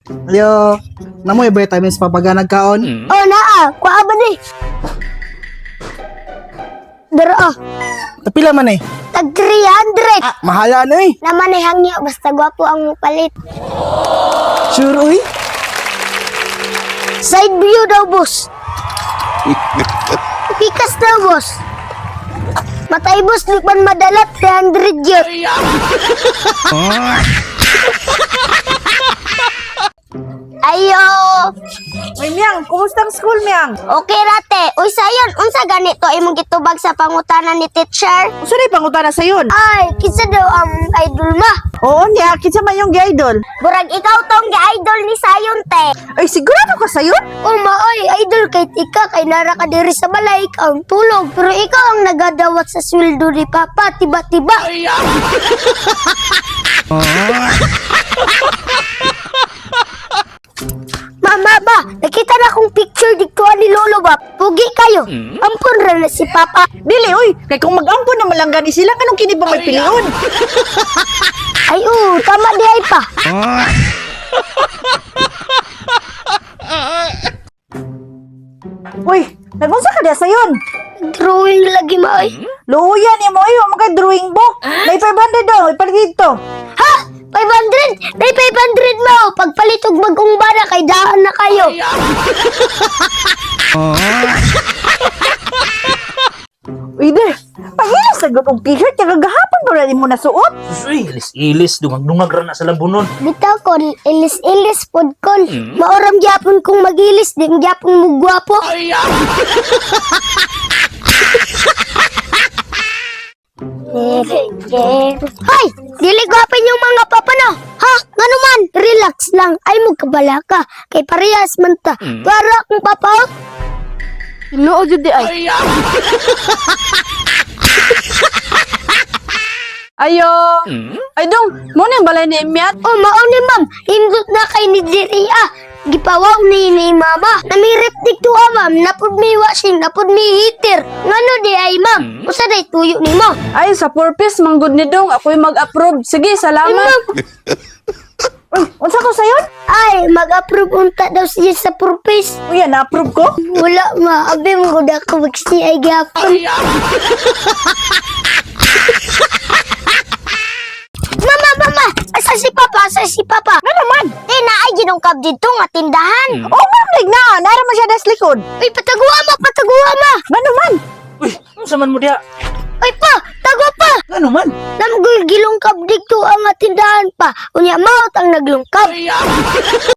Yo, namoy vitamins pa pag nagkaon? Oh, naa. Kuha ba ni? Dara ah. Tapila man eh. Tag 300. Mahala na eh. Naman ay hangyo. Basta gwapo ang palit. Sure uy. Side view daw, boss. Pikas daw, boss. Matay, boss. Di man madalat. 300 yun. Ayo. Uy, Miang, kumusta ang school, Miang? Okay, rate. Uy, sayon. Unsa ganito imong gitubag sa pangutanan ni teacher? Usa na pangutana sa yun? Ay, kinsa daw ang idol ma? Oo niya, kinsa man yung gi-idol. Burag ikaw tong gi-idol ni sayon, te. Ay, sigurado ka sa yun? Oh, maoy, idol kay tika kay nara ka diri sa balay ikaw ang tulog. Pero ikaw ang nagadawat sa sweldo ni Papa, tiba-tiba. Mama ba, nakita na akong picture dito ni Lolo ba? Pugi kayo. Ampun ra na si Papa. Dili, uy, kay kung mag-ampon na malanggani sila, kanong kini ba may piliun? Ay, tama di ay pa. Uy, nagunsa ka diya sa yun? Drawing lagi maoy. Luhuyan ni mo, uy, mga drawing book. May 500 daw, ipalit dito. Ha? 500? May 500 mo. Pagpalit og bagong bana kay daan na kayo. Uy, de, pahilas na gud og t-shirt, kaya gahapon ba rin mo nasuot? Uy, ilis-ilis, dungag-dungag ra na sa labunon. Bitaw kon, ilis-ilis pod kon. Maoram gyapon kong magilis, di gyapon mo gwapo. Hoy! Dili gwapin yung mga papa no! Ha? Ngano man? Relax lang. Ay mo kabala ka. Kay parehas man ta. Para akong papa. Noo jud di ay. Ayo. Ay dong, mo na yung balay ni Miat. Oh, mao ni ma'am. Indot na kay ni diri Gipawaw ni mama. Namirip dito ma'am. Napod mi washing, napod mi heater. Ngano di ay ma'am? Usa day tuyo ni mo. Ay, sa purpose, manggod ni dong. Ako'y mag-approve. Sige, Ay, salamat. ma'am. Uy, unsa ko sayon? Ay, mag-approve unta daw siya sa purpose. Uy, na-approve ko? Wala ma. Abi mo gud ako mag-CI gyapon. Mama! Asa si Papa? Asa si Papa? Ano naman? Di na ay ginungkab dito nga tindahan. Oh, ma'am, na. Nara man siya das likod. Uy, pataguha ma! Ano man? Uy, ano sa man mo diya? Uy pa! Tago pa! Ano man? Namgul gilungkab dito ang tindahan pa. Unya maot ang naglungkab.